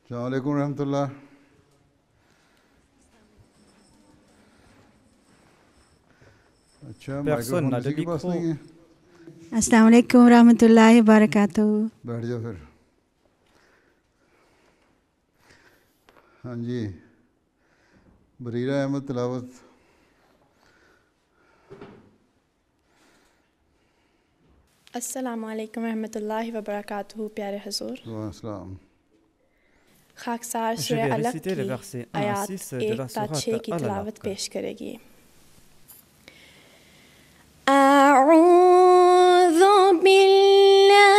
अस्सलाम वालेकुम रहमतुल्लाह। अच्छा, Personne माइक्रोफोन n'a de किसी के पास नहीं micro. है? अस्सलाम वालेकुम रहमतुल्लाहि व बरकातुहू। बैठ जाओ फिर। हाँ जी, बरीरा अहमद तिलावत। अस्सलामु अलैकुम रहमतुल्लाहि व बरकातुहू। प्यारे हुजूर, वालेकुम। खाकसार Je सूरह vais अलग réciter les की versets 1 à आयात 6 de 1 la ता 6 sourate की तिलावत Al-Alaq. पेश करेगी। अऊज़ु बिल्लाहि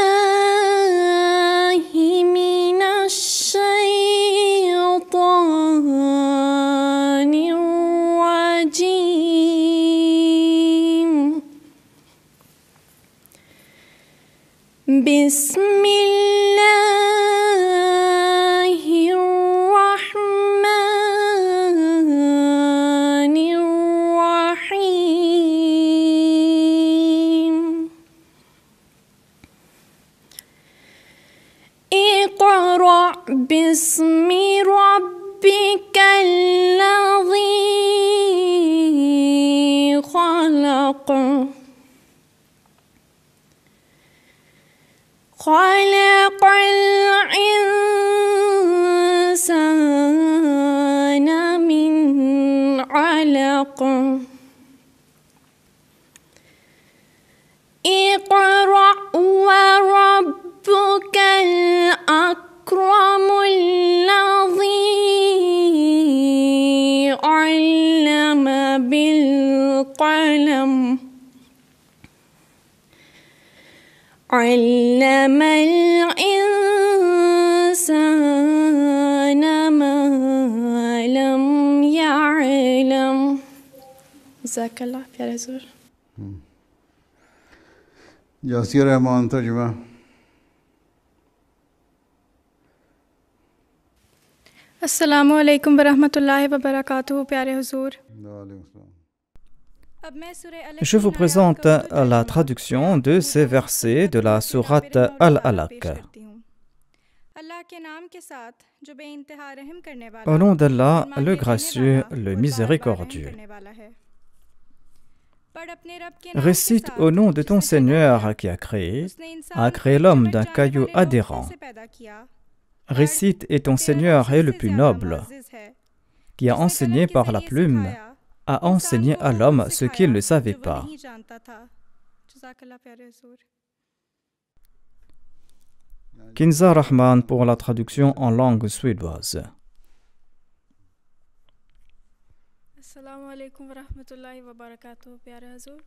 मिनश शैतानिर रजीम। बिस्मिल्लाहिर रहमानिर रहीम। इक़रा बिस्मि रब्बिकल्लज़ी खलक़। खलक़ल इंसान मिन अलक़। इक़रा व रब्बुकल अक्रमुल्लज़ी अल्लम बिल क़लम। अल्लमल इंसान मा लम यअलम। जज़ाकल्लाह प्यारे हुजूर। यासिर रहमान तर्जुमा। अस्सलामु अलैकुम वरहमतुल्लाहि वबरकातुहू। प्यारे हुजूर, वालेकुम। Je vous présente la traduction de ces versets de la sourate Al-Alaq. Au nom d'Allah, le gracieux, le miséricordieux. Récite au nom de ton Seigneur qui a créé l'homme d'un caillou adhérent. Récite et ton Seigneur est le plus noble, qui a enseigné par la plume, a enseigné à l'homme ce qu'il ne savait pas. Kinza Rahman pour la traduction en langue suédoise. Assalamu alaikum wa rahmatullahi wa barakatuh. Pyare Hazur.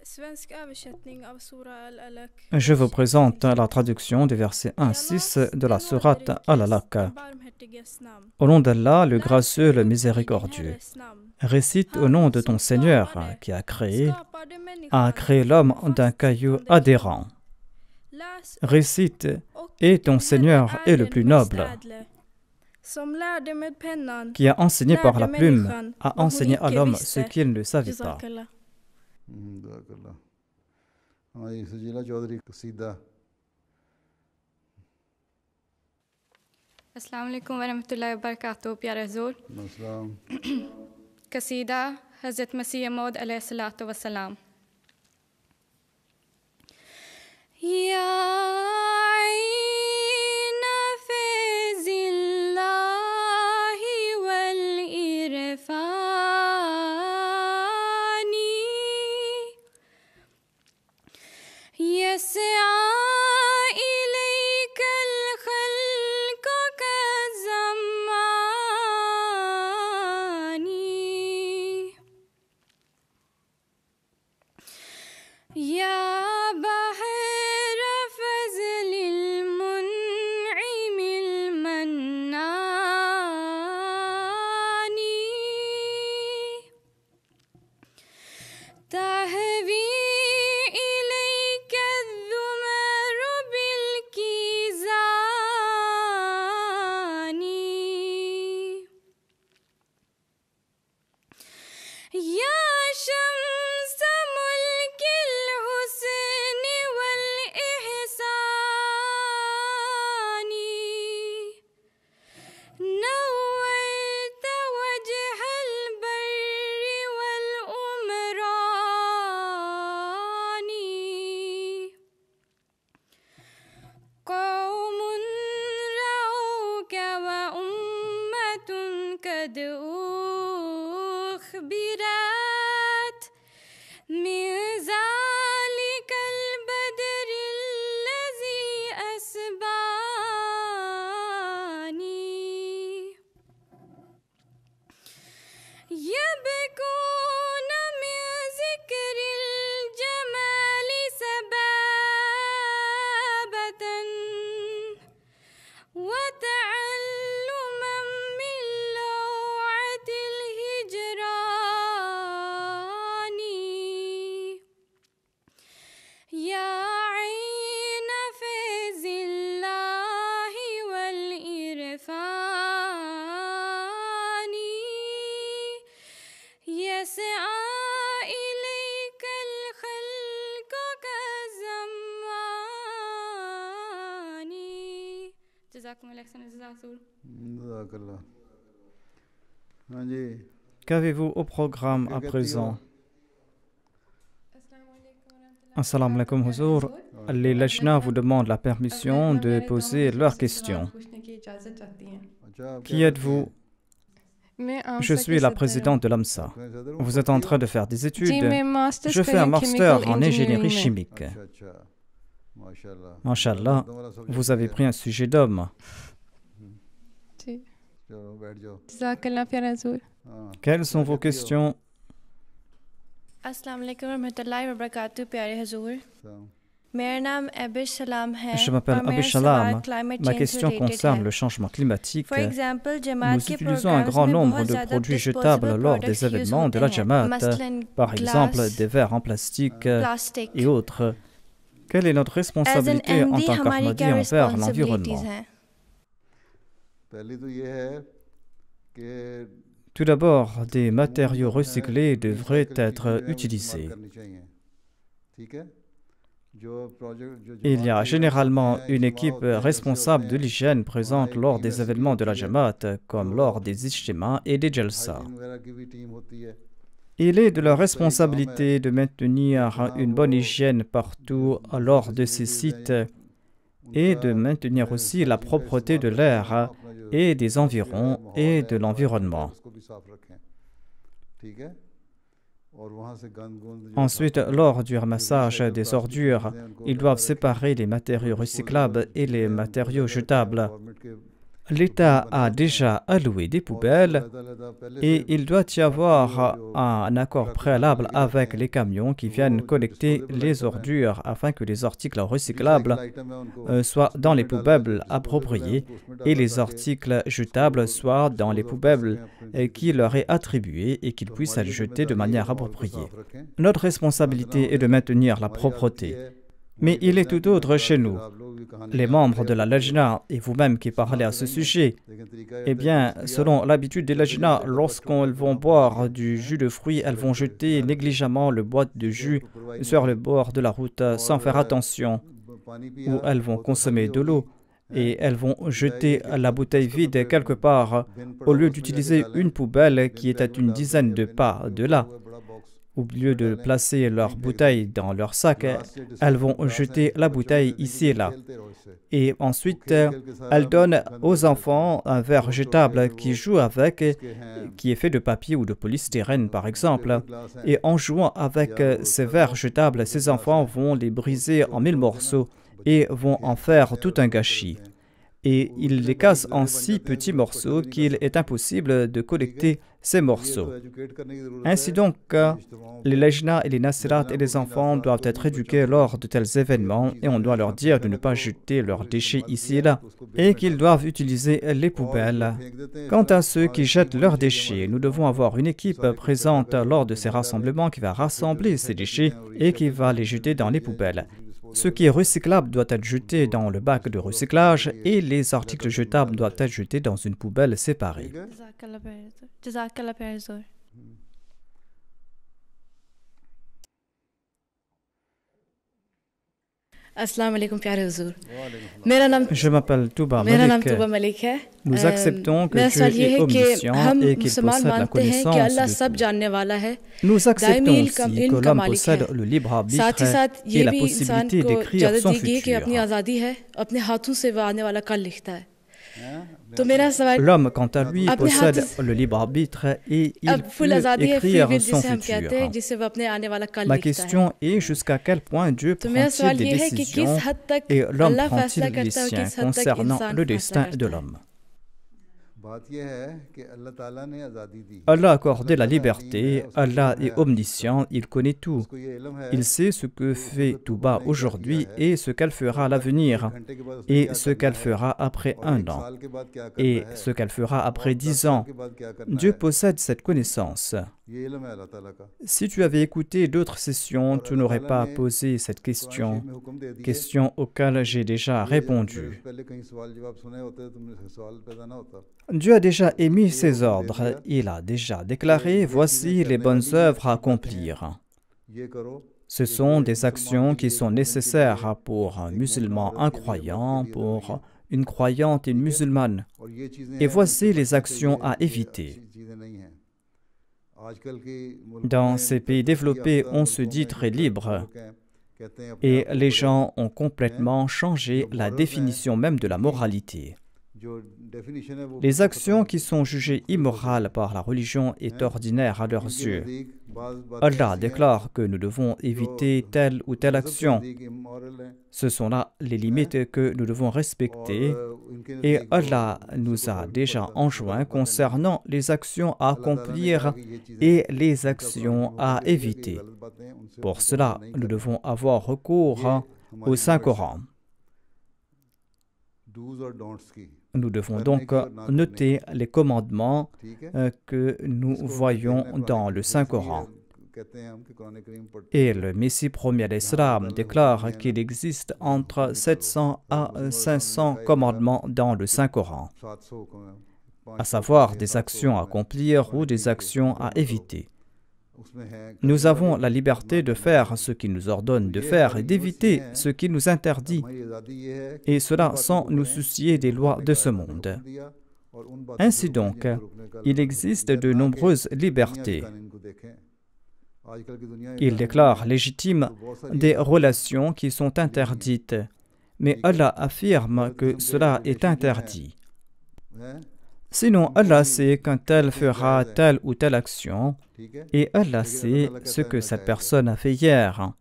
Svenska översättning av Sura Al-Alaq. Je vous présente la traduction des versets 1-6 de la sourate Al-Alaq. Au nom d'Allah, le gracieux, le miséricordieux. Récite au nom de ton Seigneur qui a créé l'homme d'un caillou adhérent. Récite et ton Seigneur est le plus noble, qui a enseigné par la plume, a enseigné à l'homme ce qu'il ne savait pas. हाँ जी, सजीला चौधरी कसीदा। अस्सलाम वालेकुम वरहमतुल्लाहि वबरकातुहू। प्यारे हुजूर, कसीदा हज़रत मसीह मौद अलैहिस्सलातु वस्सलाम। या ऐन फ़ैज़िल्लाहि वल इरफ़ानी यस्आ इलैकल ख़ल्क़ कज़्ज़मानी। या बहर फ़ज़लिल मुनइमिल मन्नानी तहवी أخبرت من ذلك البدر الذي أسباني يبكون من ذكر الجمال سبابة وتعلما من لوعة الهجران يا عين فيض الله والإرفان يسعى إليك الخلق كالزمان جزاكم الله خيرا جزاكم Jazakallah. हाँ जी Qu'avez-vous au programme à présent? Assalamu alaikum Huzour. Les Lajna vous demandent la permission de poser leurs questions. Qui êtes-vous? Je suis la présidente de l'AMSA. Vous êtes en train de faire des études. Je fais un master en ingénierie chimique. Masha'Allah, vous avez pris un sujet d'homme. Quelles sont vos questions? अस्सलाम वालेकुम रहमतुल्लाहि व बरकातहू प्यारे हुजूर मेरा नाम अबिश सलाम है Je m'appelle और मेरा Abish Salam. सवाल climate Ma change question related concerne है। le changement climatique. For example, Nous जमात के utilisons un programmes grand में nombre बहुत de ज़्यादा produits disposable jetables lors des products use événements de होते la हैं। Jamaat, मसलन par exemple glass, des verres en plastique plastic। et autres. Quelle est notre As an responsabilité en MD tant हमारी qu'Ahmadi क्या envers responsibilities l'environnement? हैं? पहली तो ये है कि Tout d'abord, des matériaux recyclés devraient être utilisés. Il y a généralement une équipe responsable de l'hygiène présente lors des événements de la Jamaat, comme lors des ijtima et des jalsa. Il est de leur responsabilité de maintenir une bonne hygiène partout lors de ces sites et de maintenir aussi la propreté de l'air et des environs et de l'environnement. Ensuite, lors du ramassage des ordures, ils doivent séparer les matériaux recyclables et les matériaux jetables. L'État a déjà alloué des poubelles et il doit y avoir un accord préalable avec les camions qui viennent collecter les ordures afin que les articles recyclables soient dans les poubelles appropriées et les articles jetables soient dans les poubelles qui leur est attribuées et qu'ils puissent les jeter de manière appropriée. Notre responsabilité est de maintenir la propreté. Mais il est tout autre chez nous. Les membres de la Lajna et vous-même qui parlez à ce sujet, eh bien, selon l'habitude des Lajna, lorsqu'elles vont boire du jus de fruits, elles vont jeter négligemment le boîte de jus sur le bord de la route sans faire attention, ou elles vont consommer de l'eau et elles vont jeter la bouteille vide quelque part au lieu d'utiliser une poubelle qui est à une dizaine de pas de là. Au lieu de placer leur bouteille dans leur sac, elles vont jeter la bouteille ici et là. Et ensuite, elles donnent aux enfants un verre jetable qui joue avec, qui est fait de papier ou de polystyrène par exemple. Et en jouant avec ces verres jetables, ces enfants vont les briser en 1000 morceaux et vont en faire tout un gâchis. Et ils les cassent en 6 petits morceaux qu'il est impossible de collecter ces morceaux. Ainsi donc, les lajna et les nasirat et les enfants doivent être éduqués lors de tels événements et on doit leur dire de ne pas jeter leurs déchets ici et là et qu'ils doivent utiliser les poubelles. Quant à ceux qui jettent leurs déchets, nous devons avoir une équipe présente lors de ces rassemblements qui va rassembler ces déchets et qui va les jeter dans les poubelles. Ce qui est recyclable doit être jeté dans le bac de recyclage et les articles jetables doivent être jetés dans une poubelle séparée. अस्सलाम वालेकुम प्यारे हुजूर Je m'appelle Touba Malik. Nous acceptons que Dieu est omniscient et qu'il possède la connaissance de tout. Nous acceptons aussi que l'homme possède le libre arbitre et la possibilité d'écrire son futur. L'homme, quant à lui, possède le libre arbitre et il peut écrire son futur. Ma question est jusqu'à quel point Dieu prend-il des décisions et l'homme prend-il les siens concernant le destin de l'homme. Allah a accordé la liberté, Allah est omniscient, il connaît tout. Il sait ce que fait Touba aujourd'hui et ce qu'elle fera à l'avenir, et ce qu'elle fera après 1 an, et ce qu'elle fera après 10 ans. Dieu possède cette connaissance. Si tu avais écouté d'autres sessions, tu n'aurais pas posé cette question auxquelles j'ai déjà répondu. Dieu a déjà émis ses ordres. Il a déjà déclaré « Voici les bonnes œuvres à accomplir ». Ce sont des actions qui sont nécessaires pour un musulman, un croyant, pour une croyante et une musulmane. Et voici les actions à éviter. Dans ces pays développés, on se dit très libre. Et les gens ont complètement changé la définition même de la moralité. Les actions qui sont jugées immorales par la religion est ordinaire à leurs yeux. Allah déclare que nous devons éviter telle ou telle action. Ce sont là les limites que nous devons respecter et Allah nous a déjà enjoint concernant les actions à accomplir et les actions à éviter. Pour cela, nous devons avoir recours au Saint-Coran. Nous devons donc noter les commandements que nous voyons dans le Saint-Coran. Et le Messie premier d'Islam déclare qu'il existe entre 700 à 500 commandements dans le Saint-Coran, à savoir des actions à accomplir ou des actions à éviter. Nous avons la liberté de faire ce qu'il nous ordonne de faire et d'éviter ce qu'il nous interdit, et cela sans nous soucier des lois de ce monde. Ainsi donc, il existe de nombreuses libertés. Il déclare légitimes des relations qui sont interdites, mais Allah affirme que cela est interdit. Sinon, Allah sait qu'un tel fera telle ou telle action, et Allah sait ce que cette personne a fait hier.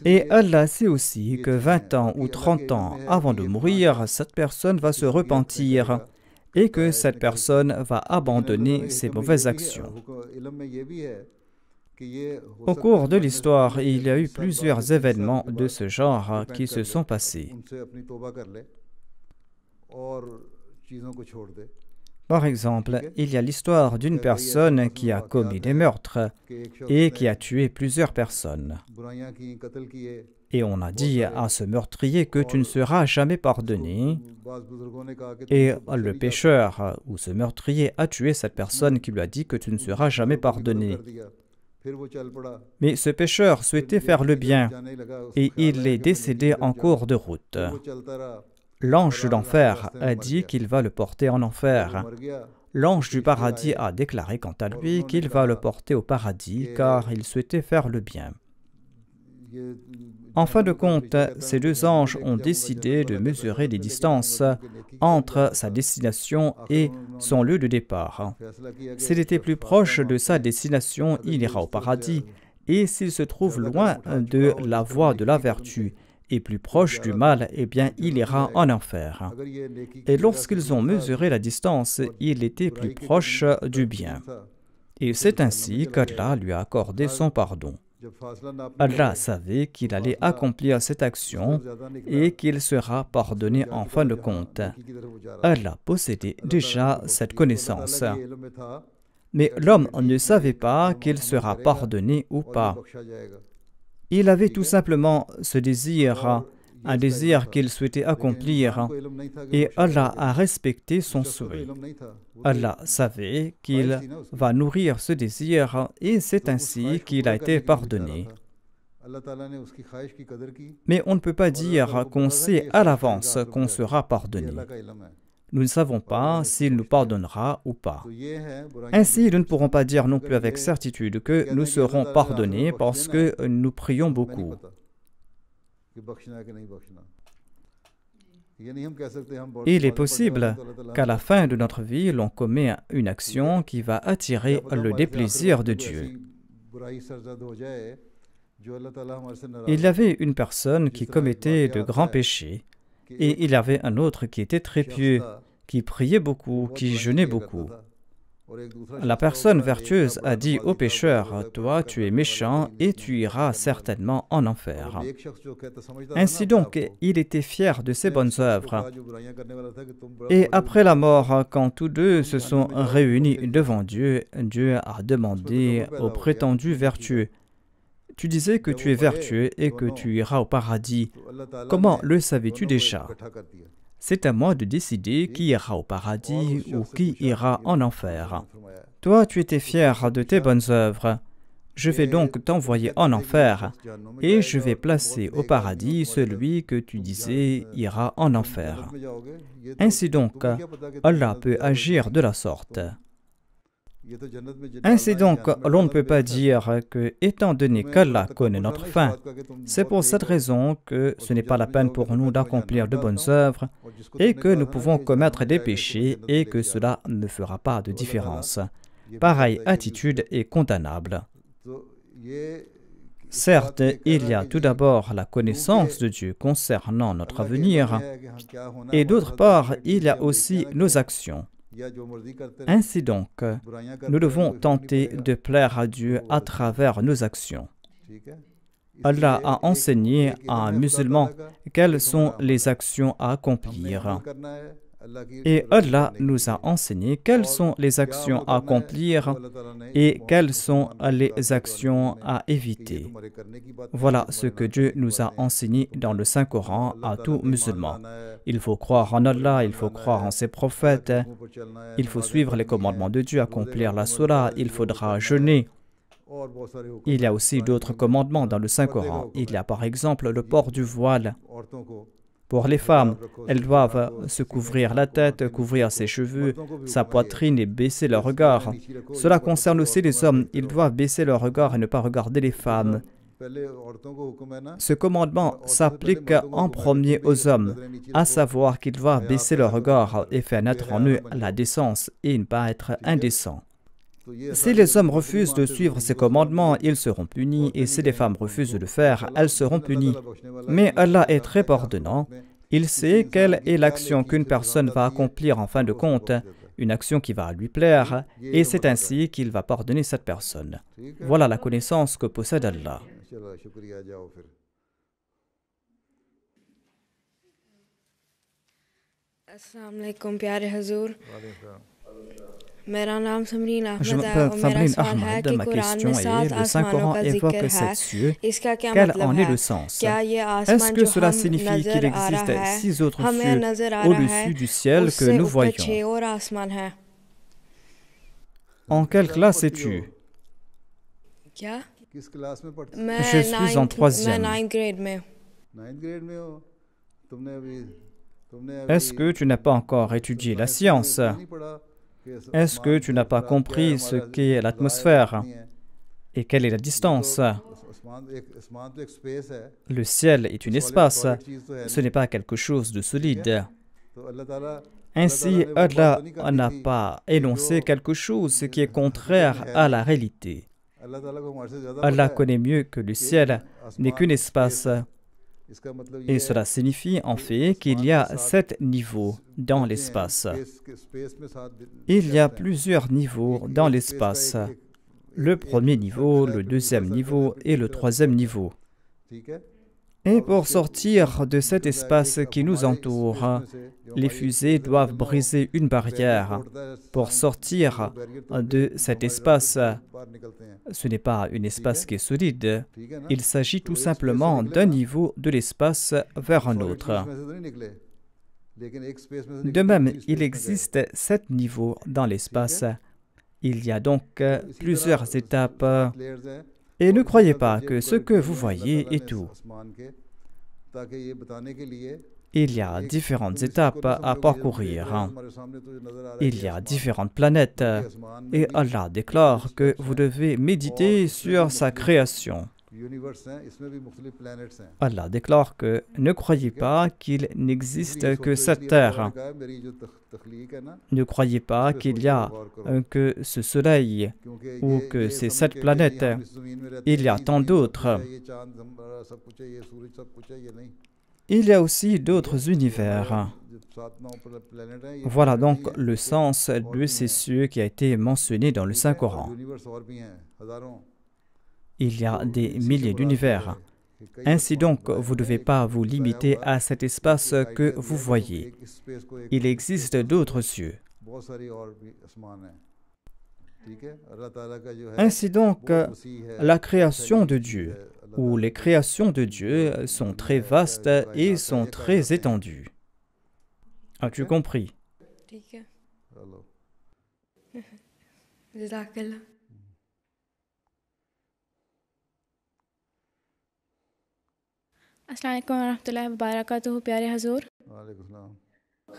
Et Allah sait aussi que 20 ans ou 30 ans avant de mourir, cette personne va se repentir et que cette personne va abandonner ses mauvaises actions. Au cours de l'histoire, il y a eu plusieurs événements de ce genre qui se sont passés. Par exemple, il y a l'histoire d'une personne qui a commis des meurtres et qui a tué plusieurs personnes. Et on a dit à ce meurtrier que tu ne seras jamais pardonné. Et le pécheur ou ce meurtrier a tué cette personne qui lui a dit que tu ne seras jamais pardonné. Mais ce pécheur souhaitait faire le bien et il est décédé en cours de route. L'ange de l'enfer a dit qu'il va le porter en enfer. L'ange du paradis a déclaré quant à lui qu'il va le porter au paradis car il souhaitait faire le bien. En fin de compte, ces deux anges ont décidé de mesurer les distances entre sa destination et son lieu de départ. S'il était plus proche de sa destination, il ira au paradis, et s'il se trouve loin de la voie de la vertu et plus proche du mal, eh bien, il ira en enfer. Et lorsqu'ils ont mesuré la distance, il était plus proche du bien. Et c'est ainsi qu'Allah lui a accordé son pardon. Allah savait qu'il allait accomplir cette action et qu'il sera pardonné en fin de compte. Allah possédait déjà cette connaissance. Mais l'homme ne savait pas qu'il sera pardonné ou pas. Il avait tout simplement ce désir, un désir qu'il souhaitait accomplir, et Allah a respecté son souhait. Allah savait qu'il va nourrir ce désir, et c'est ainsi qu'il a été pardonné. Mais on ne peut pas dire qu'on sait à l'avance qu'on sera pardonné. Nous ne savons pas s'il nous pardonnera ou pas. Ainsi, nous ne pourrons pas dire non plus avec certitude que nous serons pardonnés parce que nous prions beaucoup. Il est possible qu'à la fin de notre vie, l'on commet une action qui va attirer le déplaisir de Dieu. Il y avait une personne qui commettait de grands péchés et il y avait un autre qui était très pieux, qui priait beaucoup, qui jeûnait beaucoup. La personne vertueuse a dit au pécheur, « Toi, tu es méchant et tu iras certainement en enfer. » Ainsi donc, il était fier de ses bonnes œuvres. Et après la mort, quand tous deux se sont réunis devant Dieu, Dieu a demandé au prétendu vertueux, « Tu disais que tu es vertueux et que tu iras au paradis. Comment le savais-tu déjà ? C'est à moi de décider qui ira au paradis ou qui ira en enfer. Toi, tu étais fier de tes bonnes œuvres. Je vais donc t'envoyer en enfer et je vais placer au paradis celui que tu disais ira en enfer. » Ainsi donc, Allah peut agir de la sorte. Ainsi donc, l'on ne peut pas dire que, étant donné qu'Allah connaît notre fin, c'est pour cette raison que ce n'est pas la peine pour nous d'accomplir de bonnes œuvres et que nous pouvons commettre des péchés et que cela ne fera pas de différence. Pareille attitude est condamnable. Certes, il y a tout d'abord la connaissance de Dieu concernant notre avenir et d'autre part, il y a aussi nos actions. Ainsi donc, nous devons tenter de plaire à Dieu à travers nos actions. Allah a enseigné à un musulman quelles sont les actions à accomplir. Et Allah nous a enseigné quelles sont les actions à accomplir et quelles sont les actions à éviter. Voilà ce que Dieu nous a enseigné dans le Saint-Coran à tout musulman. Il faut croire en Allah, il faut croire en ses prophètes, il faut suivre les commandements de Dieu, accomplir la Salat, il faudra jeûner. Il y a aussi d'autres commandements dans le Saint-Coran. Il y a par exemple le port du voile. Pour les femmes, elles doivent se couvrir la tête, couvrir ses cheveux, sa poitrine et baisser leur regard. Cela concerne aussi les hommes. Ils doivent baisser leur regard et ne pas regarder les femmes. Ce commandement s'applique en premier aux hommes, à savoir qu'ils doivent baisser leur regard et faire naître en eux la décence et ne pas être indécents. Si les hommes refusent de suivre ces commandements, ils seront punis, et si les femmes refusent de le faire, elles seront punies. Mais Allah est très pardonnant. Il sait quelle est l'action qu'une personne va accomplir en fin de compte, une action qui va lui plaire, et c'est ainsi qu'il va pardonner cette personne. Voilà la connaissance que possède Allah. Assalamu alaikum, pyare Hazour. मेरा नाम समरीन Je अहमद है m'appelle और मेरा Samrin सवाल है Ahmad. कि Ma कुरान question में 7 est, le आसमानों Saint-Coran का évoque जिक्र है 7 cieux. इसका क्या Quel मतलब en est है le sens? क्या ये Est-ce आसमान que जो cela हम signifie qu'il नजर आ existe रहा है 6 autres हमें cieux नजर आ रहा au-dessus है du ciel que उससे nous ऊपर voyons? 6 और आसमान है En quelle classe es-tu? क्या किस क्लास में पढ़ते मैं Je suis en 3e. 9th grade में 9th grade में हो तुमने अभी Est-ce que tu n'as pas encore étudié la science? Est-ce que tu n'as pas compris ce qu'est l'atmosphère et quelle est la distance? Le ciel est un espace, ce n'est pas quelque chose de solide. Ainsi, Allah n'a pas énoncé quelque chose qui est contraire à la réalité. Allah connaît mieux que le ciel n'est qu'un espace. Et cela signifie en fait qu'il y a 7 niveaux dans l'espace. Il y a plusieurs niveaux dans l'espace. Le premier niveau, le deuxième niveau et le troisième niveau. Et pour sortir de cet espace qui nous entoure, les fusées doivent briser une barrière. Pour sortir de cet espace, ce n'est pas un espace qui est solide. Il s'agit tout simplement d'un niveau de l'espace vers un autre. De même, il existe 7 niveaux dans l'espace. Il y a donc plusieurs étapes. Et ne croyez pas que ce que vous voyez est tout. Il y a différentes étapes à parcourir. Il y a différentes planètes. Et Allah déclare que vous devez méditer sur sa création. Allah déclare que ne croyez pas qu'il n'existe que cette terre. Ne croyez pas qu'il y a que ce soleil ou que ces 7 planètes. Il y a tant d'autres. Il y a aussi d'autres univers. Voilà donc le sens de ces cieux qui a été mentionné dans le Saint-Coran. Il y a des milliers d'univers. Ainsi donc, vous ne devez pas vous limiter à cet espace que vous voyez. Il existe d'autres cieux. Ainsi donc, la création de Dieu, ou les créations de Dieu, sont très vastes et sont très étendues. As-tu compris? अस्सलाम वालेकुम रहमतुल्लाहि व बरकातुहू प्यारे हुजूर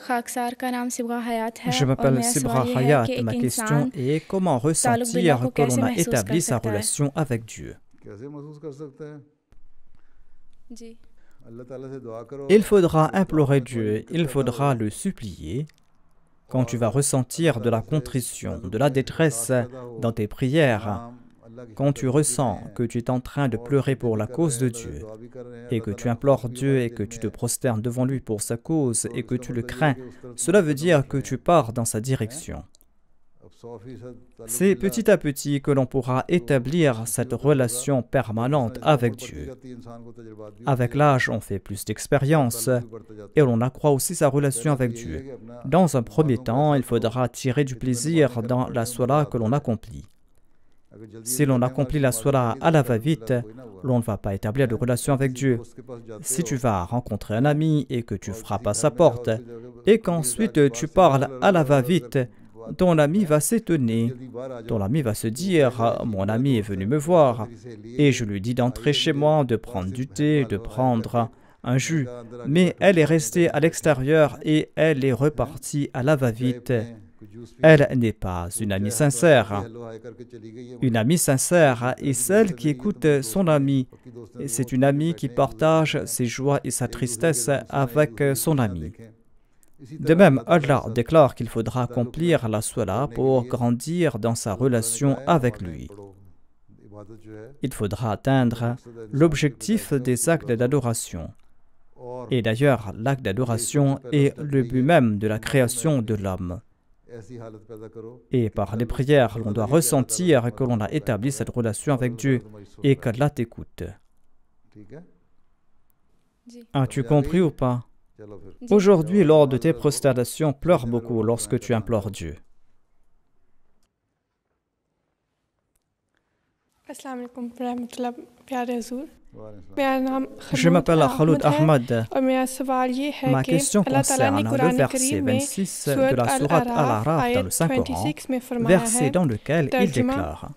खाकसार का नाम सिबगा हयात है Je m'appelle Sibra Hayat. Ma question est comment ressentir que l'on a établi sa relation avec Dieu. Il faudra implorer Dieu, il faudra le supplier. Quand tu vas ressentir de la contrition, de la détresse dans tes prières, quand tu ressens que tu es en train de pleurer pour la cause de Dieu et que tu implores Dieu et que tu te prosternes devant lui pour sa cause et que tu le crains, cela veut dire que tu pars dans sa direction. C'est petit à petit que l'on pourra établir cette relation permanente avec Dieu. Avec l'âge, on fait plus d'expérience et l'on accroît aussi sa relation avec Dieu. Dans un premier temps, il faudra tirer du plaisir dans la salat que l'on accomplit. Si l'on accomplit la salat à la va-vite, l'on ne va pas établir de relation avec Dieu. Si tu vas rencontrer un ami et que tu frappes à sa porte et qu'ensuite tu parles à la va-vite, ton ami va s'étonner. Ton ami va se dire « Mon ami est venu me voir et je lui dis d'entrer chez moi, de prendre du thé, de prendre un jus. Mais elle est restée à l'extérieur et elle est repartie à la va-vite. » Elle n'est pas une amie sincère. Une amie sincère est celle qui écoute son ami. C'est une amie qui partage ses joies et sa tristesse avec son ami. De même, Allah déclare qu'il faudra accomplir la salat pour grandir dans sa relation avec lui. Il faudra atteindre l'objectif des actes d'adoration. Et d'ailleurs, l'acte d'adoration est le but même de la création de l'homme. Et par les prières, l'on doit ressentir que l'on a établi cette relation avec Dieu et qu'Allah t'écoute. As-tu compris ou pas? Aujourd'hui, lors de tes prosternations, pleure beaucoup lorsque tu implores Dieu. Je m'appelle Khaloud Ahmad. Ma question concerne le verset 26 de la sourate Al-Araf dans le Saint-Coran, verset dans lequel il déclare: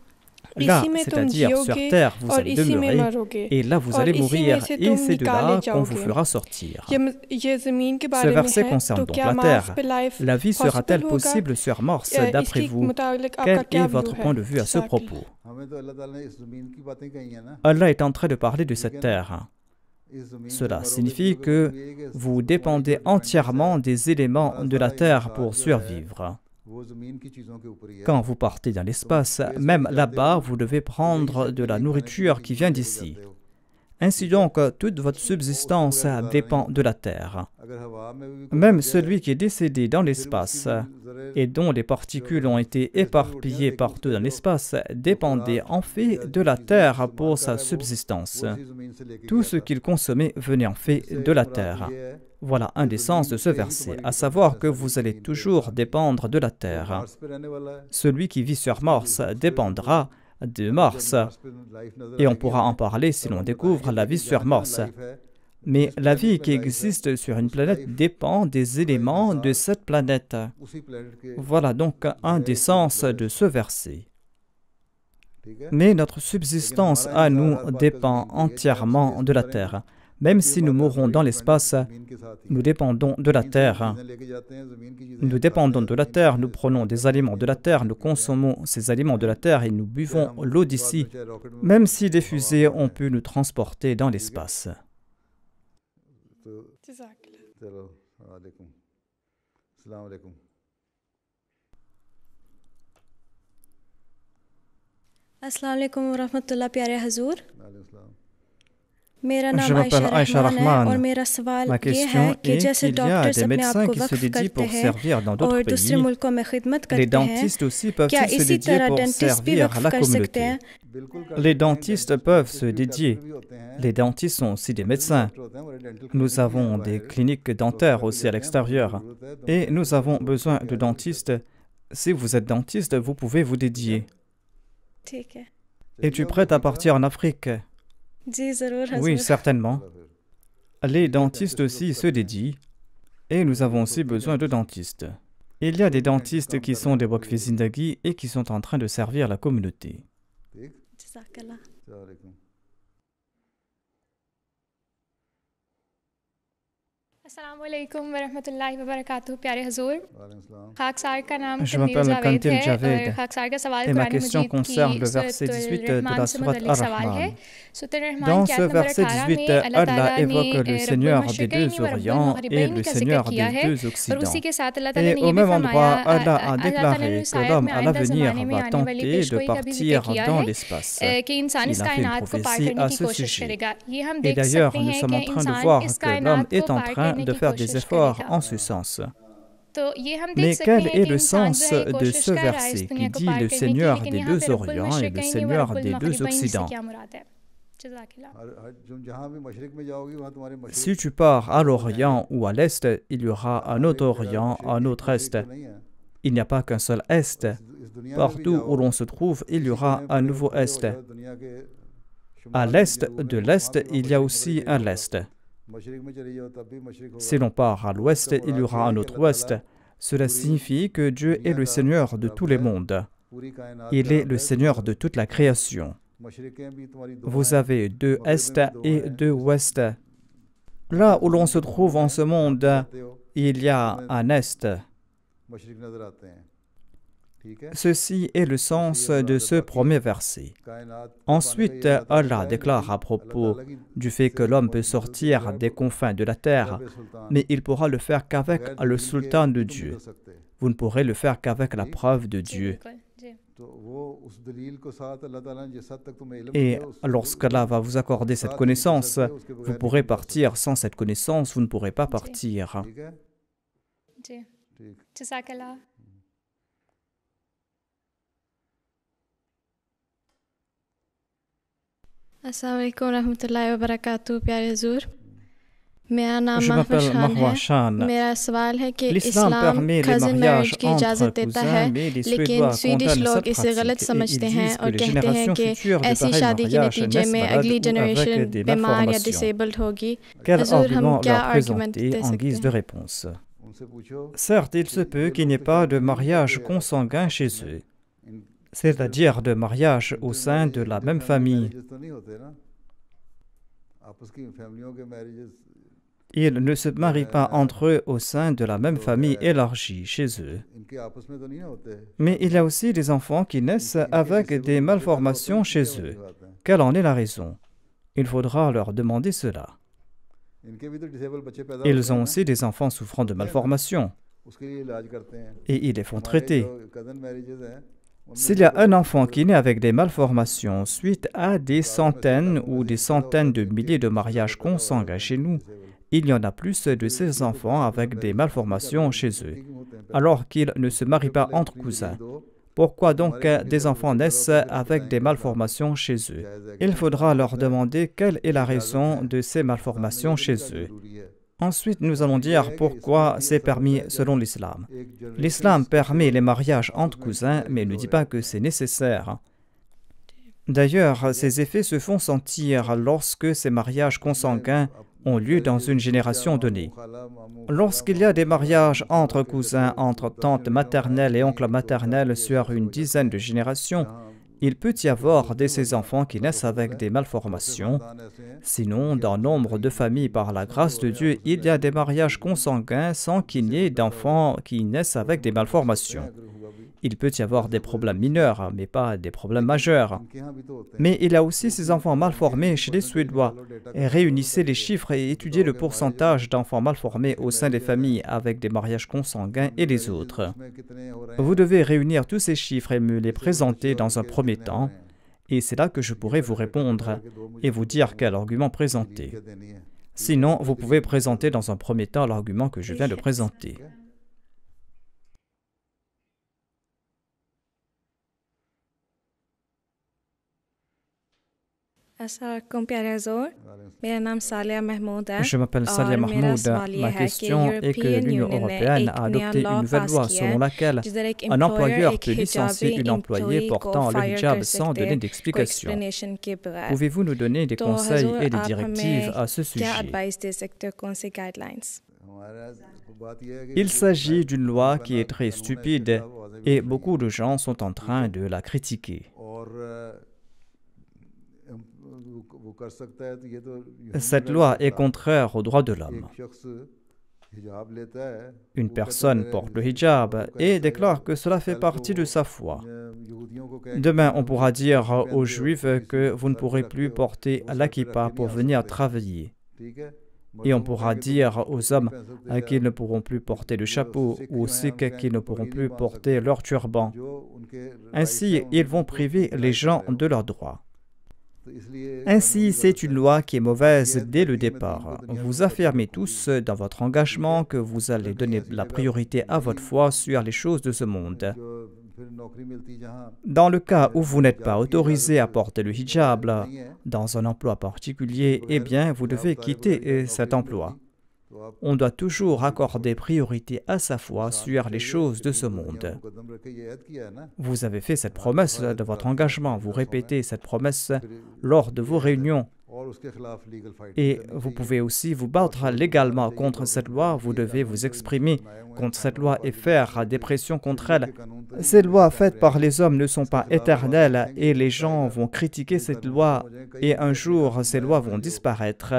là, c'est-à-dire sur terre, vous allez demeurer, et là, vous allez mourir, et c'est de là qu'on vous fera sortir. Ce verset concerne donc la terre. La vie sera-t-elle possible sur Mars, d'après vous? Quel est votre point de vue à ce propos? Allah est en train de parler de cette terre. Cela signifie que vous dépendez entièrement des éléments de la terre pour survivre. Quand vous partez dans l'espace, même là-bas, vous devez prendre de la nourriture qui vient d'ici. Ainsi donc, toute votre subsistance dépend de la terre. Même celui qui est décédé dans l'espace et dont les particules ont été éparpillées partout dans l'espace dépendait en fait de la terre pour sa subsistance. Tout ce qu'il consommait venait en fait de la terre. Voilà un des sens de ce verset, à savoir que vous allez toujours dépendre de la terre. Celui qui vit sur Mars dépendra de Mars, et on pourra en parler si l'on découvre la vie sur Mars. Mais la vie qui existe sur une planète dépend des éléments de cette planète. Voilà donc un des sens de ce verset. Mais notre subsistance à nous dépend entièrement de la terre. Même si nous mourons dans l'espace, nous dépendons de la terre. Nous dépendons de la terre, nous prenons des aliments de la terre, nous consommons ces aliments de la terre et nous buvons l'eau d'ici, même si des fusées ont pu nous transporter dans l'espace. अस्सलाम वालेकुम व रहमतुल्लाह प्यारे हजूर मेरा Je नाम m'appelle आयशा Aïcha रहमान है और Rahman. मेरा सवाल Ma ये है question कि est जैसे qu'il y a doctors des अपने आप médecins को qui se वक्फ dédient करते pour हैं servir dans d'autres और दूसरे pays. मुल्कों में खिदमत Les करते हैं dentistes aussi क्या peuvent-ils se इसी dédier तरह pour डेंटिस्ट भी servir वक्फ la कर सकते communauté? हैं Les dentistes peuvent se dédier. Les dentistes sont aussi des médecins. Nous avons des cliniques dentaires aussi à l'extérieur. Et nous avons besoin de dentistes. Si vous êtes dentiste, vous pouvez vous dédier. ठीक है Es-tu prête à partir en Afrique? जी ज़रूर Oui, हजूर certainement. Les dentistes aussi se dédient. Et nous avons aussi besoin de dentistes. Il y a des dentistes qui sont des Waqf Zindagi et qui sont en train de servir la communauté. जज़ाकल्लाह अस्सलाम वालेकुम व रहमतुल्लाहि व बरकातुहू प्यारे हजूर खाकसार का नाम Je तन्वीर m'appelle जावेद Kantil है Javed. और खाकसार का सवाल Et ma कुरान question मजीद concerne की le verset 18 de la Rahman से sourate मुतल्लिक सवाल है Ar-Rahman. सूरत रहमान Dans की ce आयत नंबर verset 18 18, में अल्लाह Allah ताला évoque le ने Seigneur रब्बुल des deux मशरिकैन व रब्बुल Orients et मगरिबैन le का जिक्र Seigneur किया des है deux और Occidents. उसी के साथ अल्लाह ताला Et ने au ये भी même endroit, फरमाया Allah a अल्लाह ताला ने déclaré इस que आयत l'homme में à आइंदा l'avenir ज़माने में va आने वाली tenter de पेशगोई का भी जिक्र partir किया dans है l'espace. कि इंसान Il इस a fait une कायनात को पार prophétie करने à की ce कोशिश sujet. करेगा ये हम Et देख d'ailleurs, सकते nous हैं sommes en कि train de इंसान voir इस que l'homme कायनात को est en पार train करने de की faire des कोशिश efforts करेगा en ce sens. तो ये हम देख Mais सकते quel हैं est कि le इंसान sens जो है de कोशिश ce कर रहा है इस verset दुनिया qui को dit पार le करने की Seigneur लेकिन des यहाँ पे deux रब्बुल Orients et le मशरिकैन व Seigneur रब्बुल des deux मगरिबैन से Occidents? क्या मुराद है जज़ाकल्लाह Si tu pars à l'Orient ou à l'Est, il y aura un autre Orient, un autre Est. Il n'y a pas qu'un seul Est. Partout où l'on se trouve, il y aura un nouveau Est. À l'Est de l'Est, il y a aussi un l'Est. Si l'on part à l'Ouest, il y aura un autre Ouest. Cela signifie que Dieu est le Seigneur de tous les mondes. Il est le Seigneur de toute la création. Vous avez deux Est et deux Ouest. Là où l'on se trouve en ce monde, il y a un Est. Ceci est le sens de ce premier verset. Ensuite, Allah déclare à propos du fait que l'homme peut sortir des confins de la terre, mais il pourra le faire qu'avec le sultan de Dieu. Vous ne pourrez le faire qu'avec la preuve de Dieu. Et lorsqu'Allah va vous accorder cette connaissance, vous pourrez partir. Sans cette connaissance, vous ne pourrez pas partir. जी जज़ाकल्लाह अस्सलाम वालेकुम रहमतुल्लाहि व बरकातुहू प्यारे हजूर मेरा नाम Je m'appelle Mahwa Shan. मेरा सवाल है कि L'islam इस्लाम permet les cousin marriage mariages की entre इजाज़त देता है cousins, mais les लेकिन Suédois स्वीडिश condamnent लोग cette इसे गलत pratique et समझते ils हैं disent que और les कहते हैं générations कि futures de ऐसी pareils शादी के mariages नतीजे naissent में malades अगली ou avec जनरेशन des बीमार या malformations. डिसेबल्ड होगी Quel हजूर हम argument क्या leur आर्गुमेंट présenter दे en सकते guise de हैं réponse? Certes, il se peut qu'il n'y ait pas de mariage consanguin chez eux, c'est-à-dire de mariage au sein de la même famille. Ils ne se marient pas entre eux au sein de la même famille élargie chez eux. Mais il y a aussi des enfants qui naissent avec des malformations chez eux. Quelle en est la raison? Il faudra leur demander cela. Ils ont aussi des enfants souffrant de malformations et ils les font traiter. S'il y a un enfant qui naît avec des malformations suite à des centaines ou des centaines de milliers de mariages consanguins chez nous, il y en a plus de ces enfants avec des malformations chez eux, alors qu'ils ne se marient pas entre cousins. Pourquoi donc des enfants naissent avec des malformations chez eux? Il faudra leur demander quelle est la raison de ces malformations chez eux. Ensuite, nous allons dire pourquoi c'est permis selon l'islam. L'islam permet les mariages entre cousins, mais ne dit pas que c'est nécessaire. D'ailleurs, ces effets se font sentir lorsque ces mariages consanguins ont lieu dans une génération donnée. Lorsqu'il y a des mariages entre cousins, entre tantes maternelles et oncles maternels sur une dizaine de générations, Il peut y avoir de ces enfants qui naissent avec des malformations. Sinon, dans nombre de familles, par la grâce de Dieu, il y a des mariages consanguins sans qu'il n'y ait d'enfants qui naissent avec des malformations. Il peut y avoir des problèmes mineurs, mais pas des problèmes majeurs. Mais il y a aussi ces enfants mal formés chez les Suédois. Réunissez les chiffres et étudiez le pourcentage d'enfants mal formés au sein des familles avec des mariages consanguins et les autres. Vous devez réunir tous ces chiffres et me les présenter dans un premier temps, et c'est là que je pourrai vous répondre et vous dire quel argument présenter. Sinon, vous pouvez présenter dans un premier temps l'argument que je viens de présenter. Je m'appelle Salia Mahmoud. Ma question est que l'Union européenne a adopté une nouvelle loi selon laquelle un employeur peut licencier une employée portant le hijab sans donner d'explication. Pouvez-vous nous donner des conseils et des directives à ce sujet? Il s'agit d'une loi qui est très stupide et beaucoup de gens sont en train de la critiquer. Cette loi est contraire aux droits de l'homme. Une personne porte le hijab et déclare que cela fait partie de sa foi. Demain, on pourra dire aux Juifs que vous ne pourrez plus porter la kippa pour venir travailler. Et on pourra dire aux hommes qu'ils ne pourront plus porter le chapeau ou aux Sikhs qu'ils ne pourront plus porter leur turban. Ainsi, ils vont priver les gens de leurs droits. Ainsi, c'est une loi qui est mauvaise dès le départ. Vous affirmez tous dans votre engagement que vous allez donner la priorité à votre foi sur les choses de ce monde. Dans le cas où vous n'êtes pas autorisé à porter le hijab dans un emploi particulier, eh bien, vous devez quitter cet emploi. On doit toujours accorder priorité à sa foi sur les choses de ce monde. Vous avez fait cette promesse de votre engagement, vous répétez cette promesse lors de vos réunions. Et vous pouvez aussi vous battre légalement contre cette loi, vous devez vous exprimer contre cette loi et faire des pressions contre elle. Ces lois faites par les hommes ne sont pas éternelles et les gens vont critiquer cette loi et un jour ces lois vont disparaître.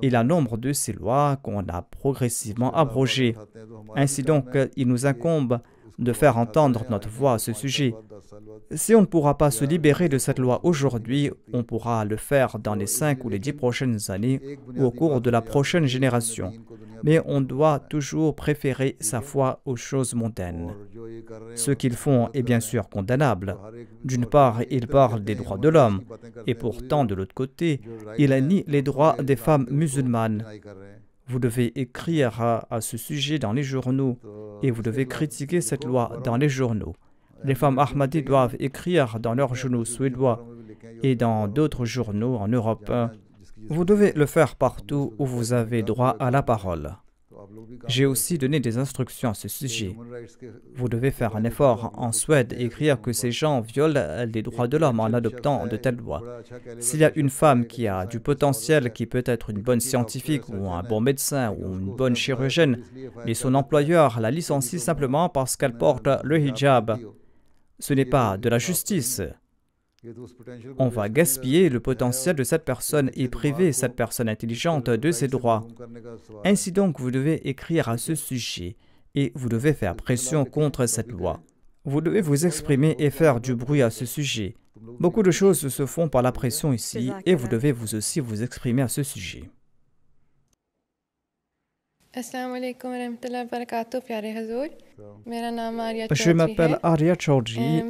Il y a nombre de ces lois qu'on a progressivement abrogées. Ainsi donc, il nous incombe de faire entendre notre voix à ce sujet. Si on ne pourra pas se libérer de cette loi aujourd'hui, on pourra le faire dans les 5 ou les 10 prochaines années ou au cours de la prochaine génération. Mais on doit toujours préférer sa foi aux choses mondaines. Ce qu'ils font est bien sûr condamnable. D'une part, ils parlent des droits de l'homme, et pourtant, de l'autre côté, ils nient les droits des femmes musulmanes. Vous devez écrire à ce sujet dans les journaux, et vous devez critiquer cette loi dans les journaux. Les femmes Ahmadis doivent écrire dans leurs journaux suédois et dans d'autres journaux en Europe. Vous devez le faire partout où vous avez droit à la parole. J'ai aussi donné des instructions à ce sujet. Vous devez faire un effort en Suède et écrire que ces gens violent les droits de l'homme en adoptant de telles lois. S'il y a une femme qui a du potentiel, qui peut être une bonne scientifique ou un bon médecin ou une bonne chirurgienne, et son employeur la licencie simplement parce qu'elle porte le hijab, ce n'est pas de la justice. On va gaspiller le potentiel de cette personne et priver cette personne intelligente de ses droits. Ainsi donc, vous devez écrire à ce sujet et vous devez faire pression contre cette loi. Vous devez vous exprimer et faire du bruit à ce sujet. Beaucoup de choses se font par la pression ici et vous devez vous aussi vous exprimer à ce sujet. Je m'appelle Arya Chaudhry.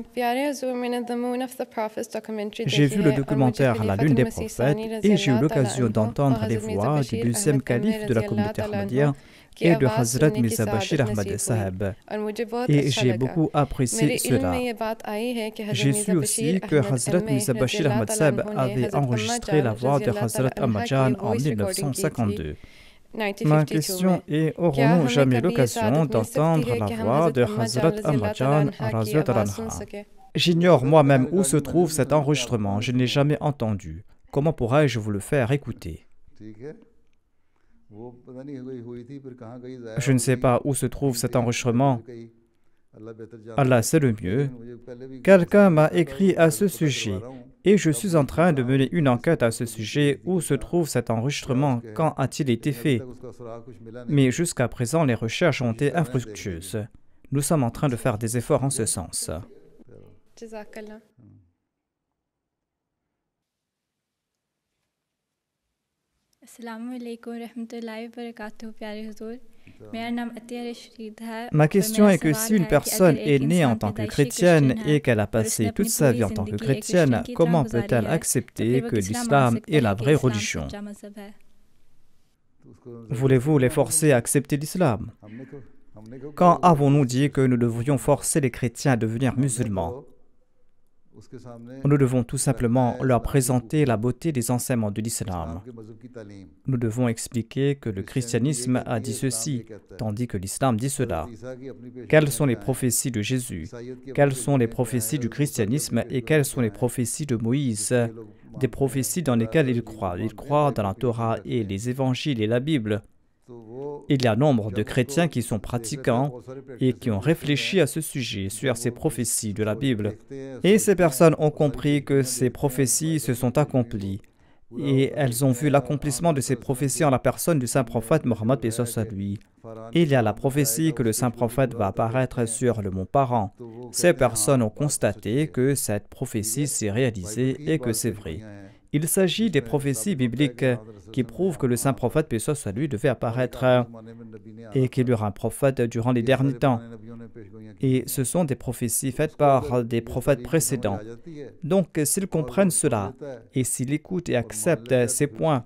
J'ai vu le documentaire La Lune des prophètes et j'ai eu l'occasion d'entendre les voix du deuxième calife de la communauté Ahmadiyya et de Hazrat Mirza Bashir Ahmad Saheb. Et j'ai beaucoup apprécié cela. J'ai su aussi que Hazrat Mirza Bashir Ahmad Saheb avait enregistré la voix de Hazrat Ahmadjan en 1952. Ma question est, aurons-nous jamais l'occasion d'entendre la voix de Hazrat Ahmadjan Radhiyallahu anha? J'ignore moi-même où se trouve cet enregistrement, je ne l'ai jamais entendu. Comment pourrais-je vous le faire écouter? Je ne sais pas où se trouve cet enregistrement. Allah sait le mieux. Quelqu'un m'a écrit à ce sujet et je suis en train de mener une enquête à ce sujet. Où se trouve cet enregistrement? Quand a-t-il été fait? Mais jusqu'à présent, les recherches ont été infructueuses. Nous sommes en train de faire des efforts en ce sens. Jazakallah. Assalamu alaikum wa rahmatullahi wa barakatuh, pyare Huzoor. Ma question est que si une personne est née en tant que chrétienne et qu'elle a passé toute sa vie en tant que chrétienne, comment peut-elle accepter que l'islam est la vraie religion? Voulez-vous les forcer à accepter l'islam? Quand avons-nous dit que nous devrions forcer les chrétiens à devenir musulmans? Nous devons tout simplement leur présenter la beauté des enseignements de l'islam. Nous devons expliquer que le christianisme a dit ceci, tandis que l'islam dit cela. Quelles sont les prophéties de Jésus? Quelles sont les prophéties du christianisme et quelles sont les prophéties de Moïse? Des prophéties dans lesquelles ils croient. Ils croient dans la Torah et les évangiles et la Bible. Il y a nombre de chrétiens qui sont pratiquants et qui ont réfléchi à ce sujet, sur ces prophéties de la Bible. Et ces personnes ont compris que ces prophéties se sont accomplies. Et elles ont vu l'accomplissement de ces prophéties en la personne du saint prophète Mohammed paix soit sur lui. Il y a la prophétie que le saint prophète va apparaître sur le mont Paran. Ces personnes ont constaté que cette prophétie s'est réalisée et que c'est vrai. Il s'agit des prophéties bibliques qui prouvent que le saint prophète paix soit sur lui devait apparaître et qu'il y aura un prophète durant les derniers temps. Et ce sont des prophéties faites par des prophètes précédents. Donc, s'ils comprennent cela et s'ils écoutent et acceptent ces points,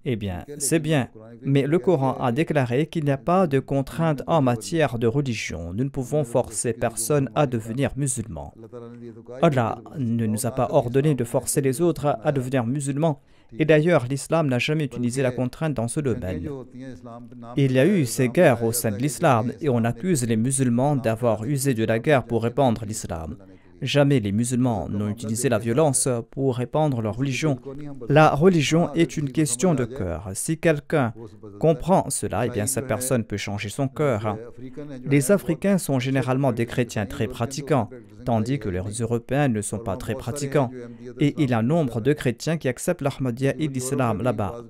eh bien, c'est bien. Mais le Coran a déclaré qu'il n'y a pas de contrainte en matière de religion. Nous ne pouvons forcer personne à devenir musulman. Allah ne nous a pas ordonné de forcer les autres à devenir musulmans. Et d'ailleurs, l'islam n'a jamais utilisé la contrainte dans ce domaine. Il y a eu ces guerres au sein de l'islam et on accuse les musulmans d'avoir usé de la guerre pour répandre l'islam. Jamais les musulmans n'ont utilisé la violence pour répandre leur religion. La religion est une question de cœur. Si quelqu'un comprend cela, eh bien cette personne peut changer son cœur. Les Africains sont généralement des chrétiens très pratiquants, tandis que les Européens ne sont pas très pratiquants. Et il y a un nombre de chrétiens qui acceptent l'Ahmadiyya et l'islam là-bas.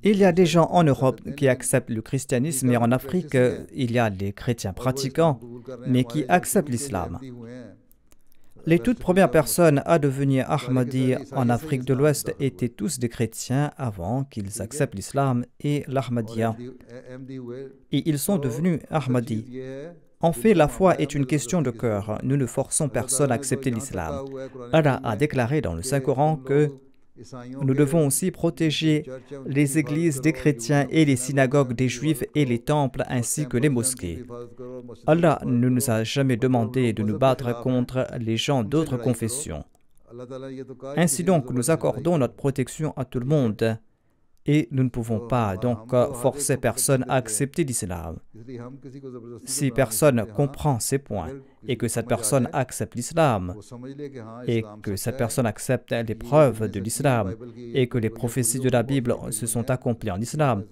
Il y a des gens en Europe qui acceptent le christianisme et en Afrique, il y a des chrétiens pratiquants, mais qui acceptent l'islam. Les toutes premières personnes à devenir Ahmadi en Afrique de l'Ouest étaient tous des chrétiens avant qu'ils acceptent l'islam et l'Ahmadiyya. Et ils sont devenus Ahmadi. En fait, la foi est une question de cœur. Nous ne forçons personne à accepter l'islam. Allah a déclaré dans le Saint-Coran que nous devons aussi protéger les églises des chrétiens et les synagogues des juifs et les temples ainsi que les mosquées. Allah ne nous a jamais demandé de nous battre contre les gens d'autres confessions. Ainsi donc, nous accordons notre protection à tout le monde. Et nous ne pouvons pas donc forcer personne à accepter l'islam. Si personne comprend ces points et que cette personne accepte l'islam et que cette personne accepte les preuves de l'islam et que les prophéties de la Bible se sont accomplies en islam,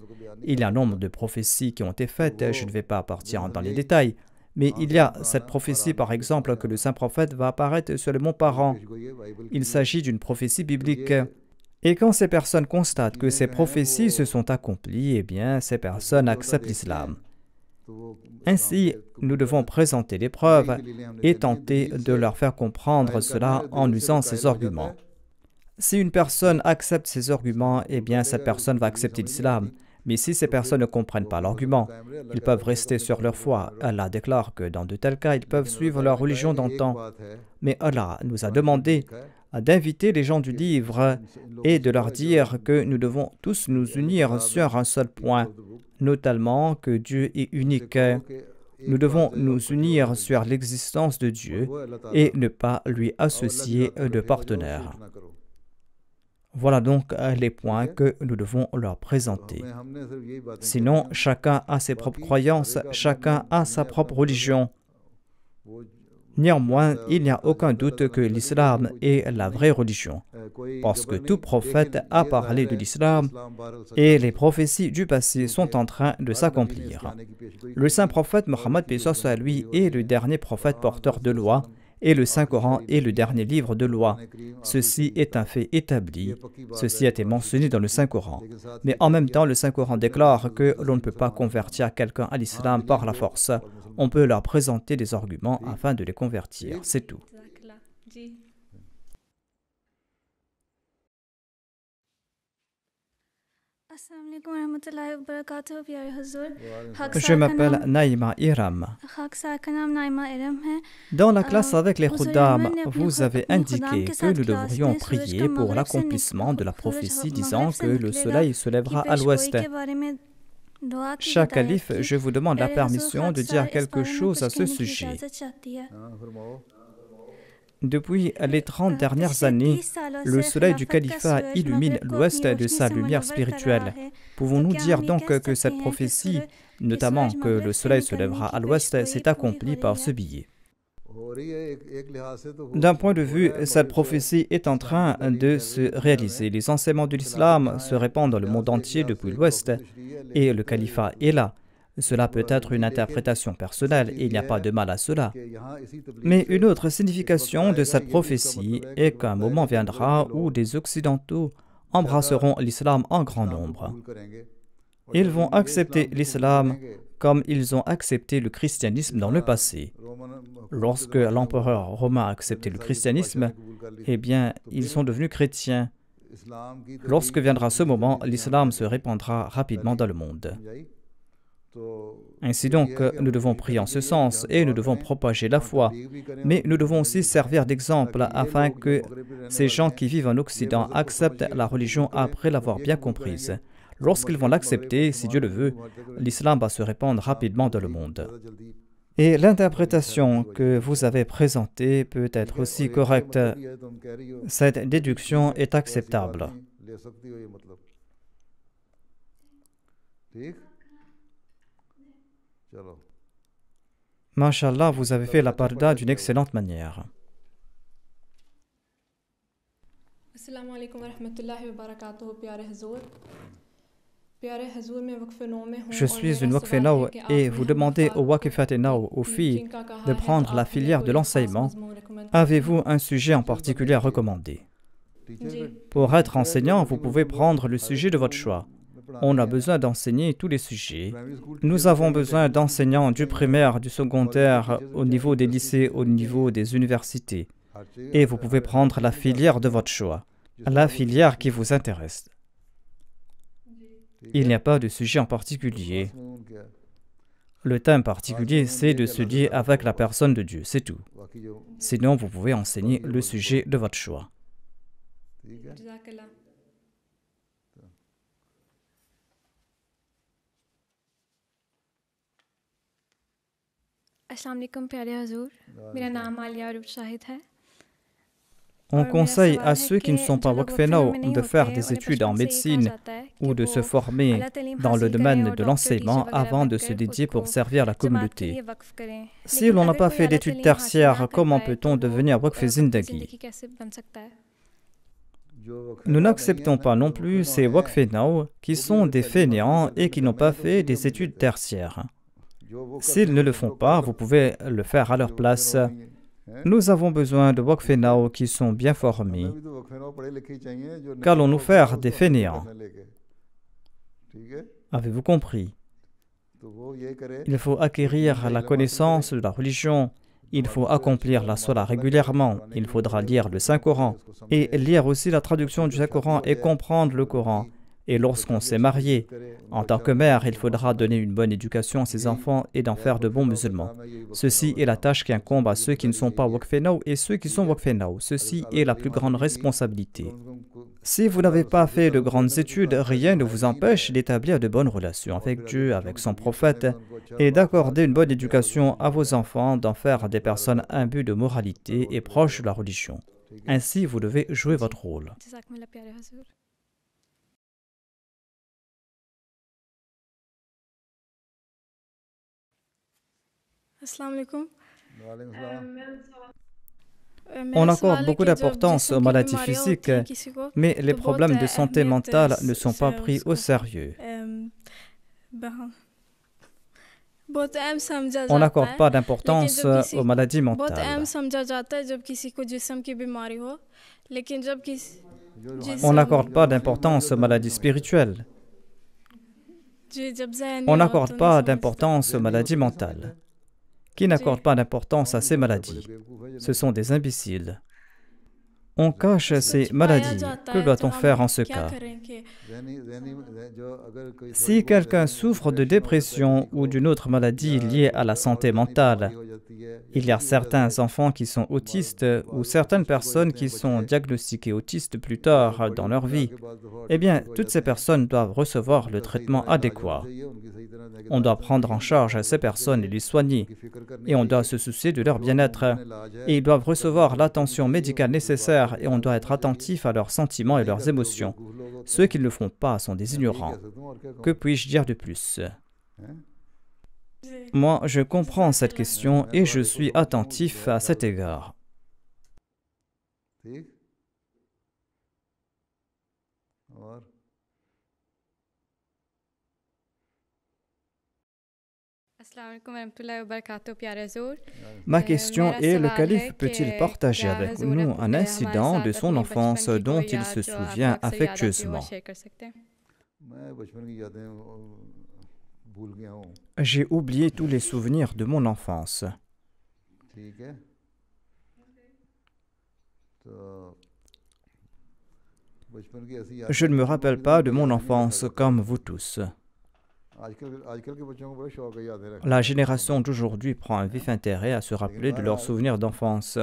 il y a un nombre de prophéties qui ont été faites, je ne vais pas partir dans les détails, mais il y a cette prophétie par exemple que le saint prophète va apparaître sur le mont Paran. Il s'agit d'une prophétie biblique. Et quand ces personnes constatent que ces prophéties se sont accomplies, eh bien, ces personnes acceptent l'islam. Ainsi, nous devons présenter des preuves et tenter de leur faire comprendre cela en usant ces arguments. Si une personne accepte ces arguments, eh bien, cette personne va accepter l'islam. Mais si ces personnes ne comprennent pas l'argument, ils peuvent rester sur leur foi. Allah déclare que dans de tels cas, ils peuvent suivre leur religion d'antan. Mais Allah nous a demandé d'inviter les gens du livre et de leur dire que nous devons tous nous unir sur un seul point, notamment que Dieu est unique. Nous devons nous unir sur l'existence de Dieu et ne pas lui associer de partenaires. Voilà donc les points que nous devons leur présenter. Sinon, chacun a ses propres croyances, chacun a sa propre religion. Néanmoins, il n'y a aucun doute que l'islam est la vraie religion, parce que tout prophète a parlé de l'islam et les prophéties du passé sont en train de s'accomplir. Le saint prophète Mohammed à lui est le dernier prophète porteur de loi et le Saint-Coran est le dernier livre de loi. Ceci est un fait établi. Ceci a été mentionné dans le Saint-Coran. Mais en même temps, le Saint-Coran déclare que l'on ne peut pas convertir quelqu'un à l'islam par la force. On peut leur présenter des arguments afin de les convertir. C'est tout. Je m'appelle Naïma Iram. Dans la classe avec les Khuddam, vous avez indiqué que nous devrions prier pour l'accomplissement de la prophétie disant que le soleil se lèvera à l'ouest. Cher calife, je vous demande la permission de dire quelque chose à ce sujet. Depuis les 30 dernières années, le soleil du califat illumine l'ouest de sa lumière spirituelle. Pouvons-nous dire donc que cette prophétie, notamment que le soleil se lèvera à l'ouest, s'est accomplie par ce biais? D'un point de vue, cette prophétie est en train de se réaliser. Les enseignements de l'islam se répandent dans le monde entier depuis l'ouest et le califat est là. Cela peut être une interprétation personnelle et il n'y a pas de mal à cela. Mais une autre signification de cette prophétie est qu'un moment viendra où des Occidentaux embrasseront l'islam en grand nombre. Ils vont accepter l'islam comme ils ont accepté le christianisme dans le passé. Lorsque l'empereur romain a accepté le christianisme, eh bien, ils sont devenus chrétiens. Lorsque viendra ce moment, l'islam se répandra rapidement dans le monde. Ainsi donc, nous devons prier en ce sens et nous devons propager la foi. Mais nous devons aussi servir d'exemple afin que ces gens qui vivent en Occident acceptent la religion après l'avoir bien comprise. Lorsqu'ils vont l'accepter, si Dieu le veut, l'islam va se répandre rapidement dans le monde. Et l'interprétation que vous avez présentée peut être aussi correcte. Cette déduction est acceptable. Masha'Allah, vous avez fait la parda d'une excellente manière. Assalamu alaikum wa rahmatullahi wa barakatuh, pyare Hazour. Je suis une Waqfenao et vous demandez aux Waqfatenao, aux filles, de prendre la filière de l'enseignement. Avez-vous un sujet en particulier à recommander? Pour être enseignant, vous pouvez prendre le sujet de votre choix. On a besoin d'enseigner tous les sujets. Nous avons besoin d'enseignants du primaire, du secondaire, au niveau des lycées, au niveau des universités. Et vous pouvez prendre la filière de votre choix, la filière qui vous intéresse. Il n'y a pas de sujet en particulier. Le thème particulier, c'est de se lier avec la personne de Dieu, c'est tout. Sinon, vous pouvez enseigner le sujet de votre choix. Assalamu alaikum pyare Hazour. Mera naam Alia Arub Shahid hai. On conseille à ceux qui ne sont pas Waqfenao de faire des études en médecine ou de se former dans le domaine de l'enseignement avant de se dédier pour servir la communauté. Si l'on n'a pas fait d'études tertiaires, comment peut-on devenir Waqf Zindagi? Nous n'acceptons pas non plus ces Waqfenao qui sont des fainéants et qui n'ont pas fait des études tertiaires. S'ils ne le font pas, vous pouvez le faire à leur place. Nous avons besoin de Waqfenao qui sont bien formés. Qu'allons-nous faire des fainéants? Avez-vous compris? Il faut acquérir la connaissance de la religion. Il faut accomplir la Salat régulièrement. Il faudra lire le Saint-Coran. Et lire aussi la traduction du Saint-Coran et comprendre le Coran. Et lorsqu'on s'est marié, en tant que mère, il faudra donner une bonne éducation à ses enfants et d'en faire de bons musulmans. Ceci est la tâche qui incombe à ceux qui ne sont pas Waqfenao et ceux qui sont Waqfenao. Ceci est la plus grande responsabilité. Si vous n'avez pas fait de grandes études, rien ne vous empêche d'établir de bonnes relations avec Dieu, avec son prophète, et d'accorder une bonne éducation à vos enfants, d'en faire des personnes imbues de moralité et proches de la religion. Ainsi, vous devez jouer votre rôle. Assalamu alaikum. On accorde beaucoup d'importance aux maladies physiques, mais les problèmes de santé mentale ne sont pas pris au sérieux. On n'accorde pas d'importance aux maladies mentales. On n'accorde pas d'importance aux maladies spirituelles. On n'accorde pas d'importance aux maladies mentales. Qui n'accorde pas d'importance à ces maladies? Ce sont des imbéciles. On cache ces maladies. Que doit-on faire en ce cas? Si quelqu'un souffre de dépression ou d'une autre maladie liée à la santé mentale, il y a certains enfants qui sont autistes ou certaines personnes qui sont diagnostiquées autistes plus tard dans leur vie. Eh bien, toutes ces personnes doivent recevoir le traitement adéquat. On doit prendre en charge ces personnes et les soigner. Et on doit se soucier de leur bien-être. Et ils doivent recevoir l'attention médicale nécessaire et on doit être attentif à leurs sentiments et leurs émotions. Ceux qui ne le font pas sont des ignorants. Que puis-je dire de plus? Moi, je comprends cette question et je suis attentif à cet égard. Ma question est, le calife peut-il partager avec nous un incident de son enfance dont il se souvient affectueusement? J'ai oublié tous les souvenirs de mon enfance. Je ne me rappelle pas de mon enfance comme vous tous. La génération d'aujourd'hui prend un vif intérêt à se rappeler de leurs souvenirs d'enfance.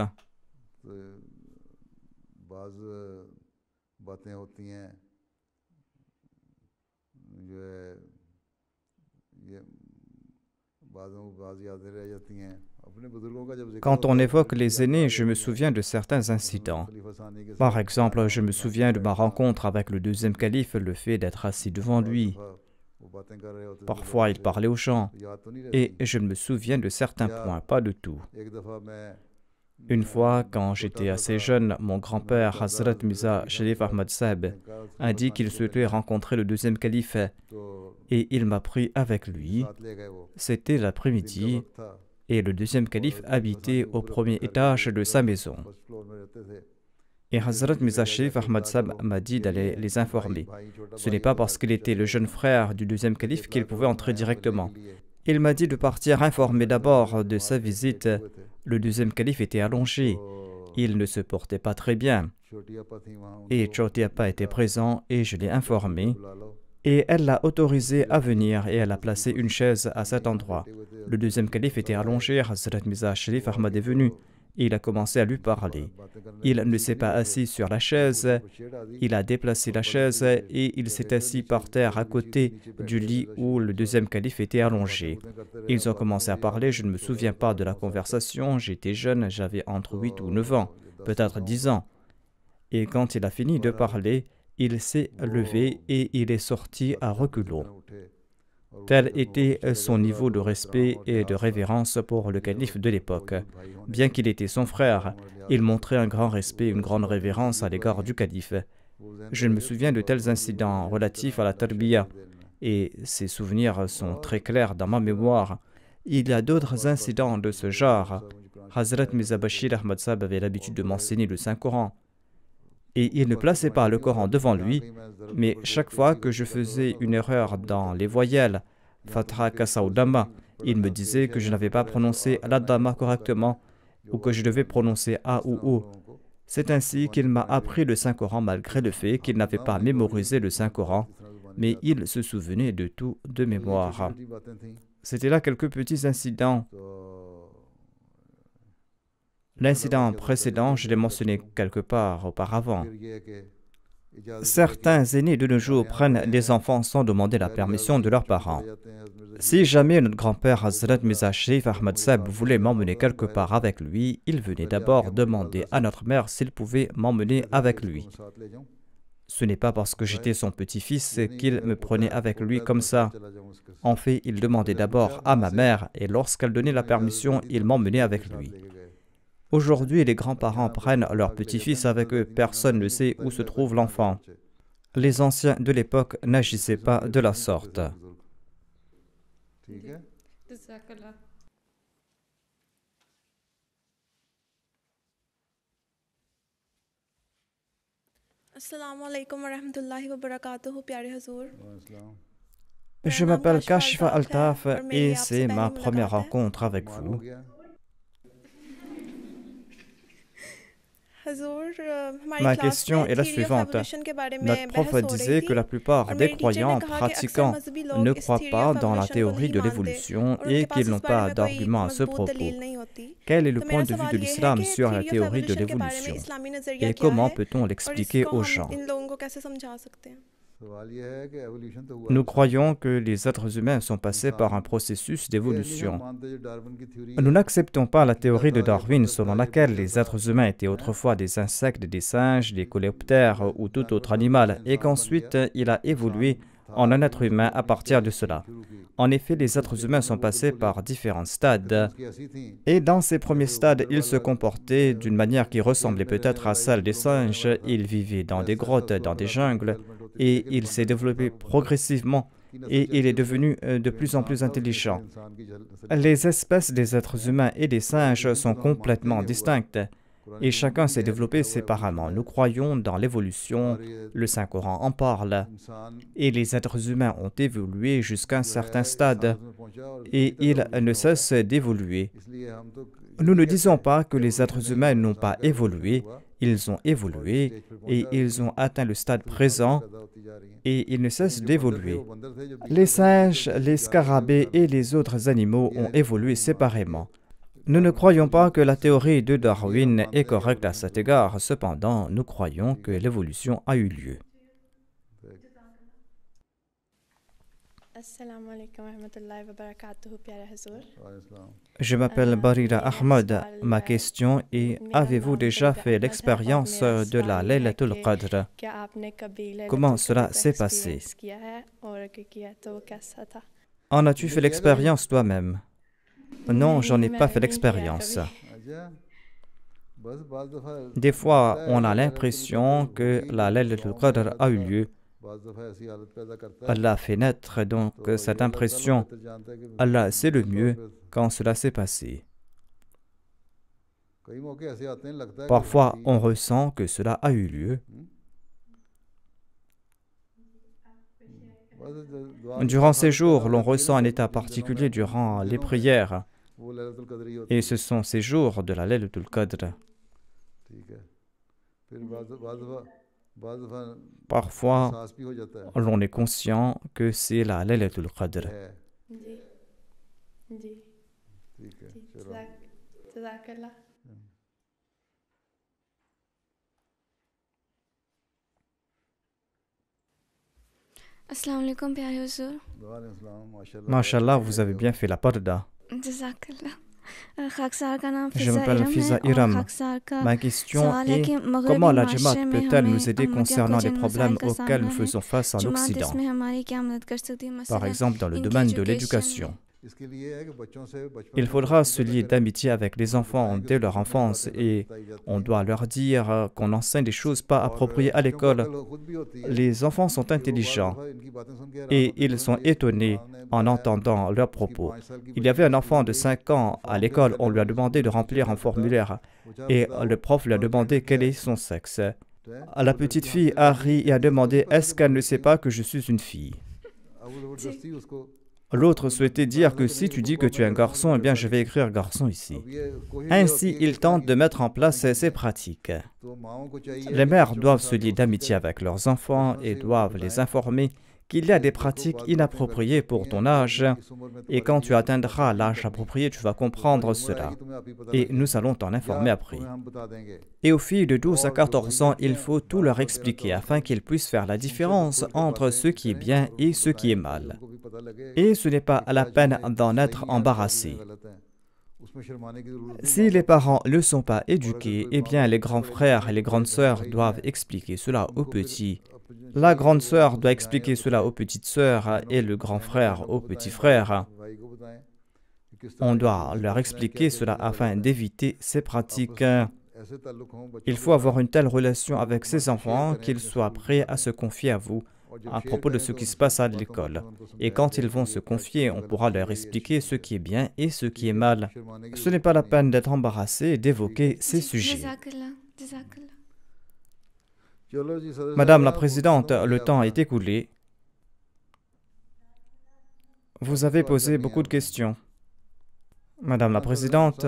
Quand on évoque les aînés, je me souviens de certains incidents. Par exemple, je me souviens de ma rencontre avec le deuxième calife, le fait d'être assis devant lui. Parfois, il parlait aux gens, et je me souviens de certains points, pas de tout. Une fois, quand j'étais assez jeune, mon grand-père, Hazrat Mirza Sharif Ahmad Saheb, a dit qu'il souhaitait rencontrer le deuxième calife, et il m'a pris avec lui. C'était l'après-midi, et le deuxième calife habitait au premier étage de sa maison. Et Hazrat Mirza Sharif Ahmad Saheb m'a dit d'aller les informer. Ce n'est pas parce qu'il était le jeune frère du deuxième calife qu'il pouvait entrer directement. Il m'a dit de partir informer d'abord de sa visite. Le deuxième calife était allongé. Il ne se portait pas très bien. Et Chotiappa était présent et je l'ai informé. Et elle l'a autorisé à venir et elle a placé une chaise à cet endroit. Le deuxième calife était allongé. Hazrat Mirza Sharif Ahmad est venu. Il a commencé à lui parler. Il ne s'est pas assis sur la chaise, il a déplacé la chaise et il s'est assis par terre à côté du lit où le deuxième calife était allongé. Ils ont commencé à parler, je ne me souviens pas de la conversation, j'étais jeune, j'avais entre 8 ou 9 ans, peut-être 10 ans. Et quand il a fini de parler, il s'est levé et il est sorti à reculons. Tel était son niveau de respect et de révérence pour le calife de l'époque. Bien qu'il était son frère, il montrait un grand respect et une grande révérence à l'égard du calife. Je me souviens de tels incidents relatifs à la tarbiya, et ces souvenirs sont très clairs dans ma mémoire. Il y a d'autres incidents de ce genre. Hazrat Mirza Bashir Ahmad Saheb avait l'habitude de m'enseigner le Saint-Coran. Et il ne plaçait pas le Coran devant lui, mais chaque fois que je faisais une erreur dans les voyelles, Fatha Kasaudama, il me disait que je n'avais pas prononcé l'Adama correctement ou que je devais prononcer A ou O. C'est ainsi qu'il m'a appris le Saint-Coran malgré le fait qu'il n'avait pas mémorisé le Saint-Coran, mais il se souvenait de tout de mémoire. C'était là quelques petits incidents. L'incident précédent, je l'ai mentionné quelque part auparavant. Certains aînés de nos jours prennent des enfants sans demander la permission de leurs parents. Si jamais notre grand-père Hazrat Mirza Sharif Ahmad Saheb voulait m'emmener quelque part avec lui, il venait d'abord demander à notre mère s'il pouvait m'emmener avec lui. Ce n'est pas parce que j'étais son petit-fils qu'il me prenait avec lui comme ça. En fait, il demandait d'abord à ma mère et lorsqu'elle donnait la permission, il m'emmenait avec lui. Aujourd'hui, les grands-parents prennent leur petit-fils avec eux. Personne ne sait où se trouve l'enfant. Les anciens de l'époque n'agissaient pas de la sorte. Assalamu alaikum wa rahmatullahi wa barakatuhu, pyare Hazour. Je m'appelle Kashifa Altaf et c'est ma première rencontre avec vous. Ma question est la suivante. Notre prof disait que la plupart des croyants pratiquants ne croient pas dans la théorie de l'évolution et qu'ils n'ont pas d'argument à ce propos. Quel est le point de vue de l'islam sur la théorie de l'évolution et comment peut-on l'expliquer aux gens? Nous croyons que les êtres humains sont passés par un processus d'évolution. Nous n'acceptons pas la théorie de Darwin selon laquelle les êtres humains étaient autrefois des insectes, des singes, des coléoptères ou tout autre animal et qu'ensuite il a évolué en un être humain à partir de cela. En effet, les êtres humains sont passés par différents stades et dans ces premiers stades, ils se comportaient d'une manière qui ressemblait peut-être à celle des singes. Ils vivaient dans des grottes, dans des jungles et il s'est développé progressivement et il est devenu de plus en plus intelligent. Les espèces des êtres humains et des singes sont complètement distinctes et chacun s'est développé séparément. Nous croyons dans l'évolution, le Saint-Coran en parle, et les êtres humains ont évolué jusqu'à un certain stade, et ils ne cessent d'évoluer. Nous ne disons pas que les êtres humains n'ont pas évolué, ils ont évolué, et ils ont atteint le stade présent, et ils ne cessent d'évoluer. Les singes, les scarabées et les autres animaux ont évolué séparément. Nous ne croyons pas que la théorie de Darwin est correcte à cet égard. Cependant, nous croyons que l'évolution a eu lieu. Je m'appelle Barira Ahmad. Ma question est, avez-vous déjà fait l'expérience de la Laylatul Qadr? Comment cela s'est passé? En as-tu fait l'expérience toi-même? Non, j'en ai pas fait l'expérience. Des fois, on a l'impression que la Laylatul Qadr a eu lieu. Allah fait naître donc cette impression. Allah sait le mieux quand cela s'est passé. Parfois, on ressent que cela a eu lieu. Durant ces jours, l'on ressent un état particulier durant les prières. Et ce sont ces jours de la Laylatul Qadr. Parfois, l'on est conscient que c'est la Laylatul Qadr. Assalamu alaikum, pyare Huzour. Mashallah, vous avez bien fait la parda. Je m'appelle Fiza Iram. Ma question est, comment la Jamaat peut-elle nous aider concernant les problèmes auxquels nous faisons face en Occident, par exemple dans le domaine de l'éducation? Il faudra se lier d'amitié avec les enfants dès leur enfance et on doit leur dire qu'on enseigne des choses pas appropriées à l'école. Les enfants sont intelligents et ils sont étonnés en entendant leurs propos. Il y avait un enfant de 5 ans à l'école, on lui a demandé de remplir un formulaire et le prof lui a demandé quel est son sexe. La petite fille a ri et a demandé « Est-ce qu'elle ne sait pas que je suis une fille ?» L'autre souhaitait dire que si tu dis que tu es un garçon, eh bien je vais écrire garçon ici. Ainsi, il tente de mettre en place ces pratiques. Les mères doivent se lier d'amitié avec leurs enfants et doivent les informer qu'il y a des pratiques inappropriées pour ton âge et quand tu atteindras l'âge approprié, tu vas comprendre cela. Et nous allons t'en informer après. Et aux filles de 12 à 14 ans, il faut tout leur expliquer afin qu'ils puissent faire la différence entre ce qui est bien et ce qui est mal. Et ce n'est pas la peine d'en être embarrassé. Si les parents ne sont pas éduqués, eh bien les grands frères et les grandes sœurs doivent expliquer cela aux petits La grande sœur doit expliquer cela aux petites sœurs et le grand frère aux petits frères. On doit leur expliquer cela afin d'éviter ces pratiques. Il faut avoir une telle relation avec ses enfants qu'ils soient prêts à se confier à vous à propos de ce qui se passe à l'école. Et quand ils vont se confier, on pourra leur expliquer ce qui est bien et ce qui est mal. Ce n'est pas la peine d'être embarrassé et d'évoquer ces sujets. Madame la Présidente, le temps est écoulé. Vous avez posé beaucoup de questions. Madame la Présidente.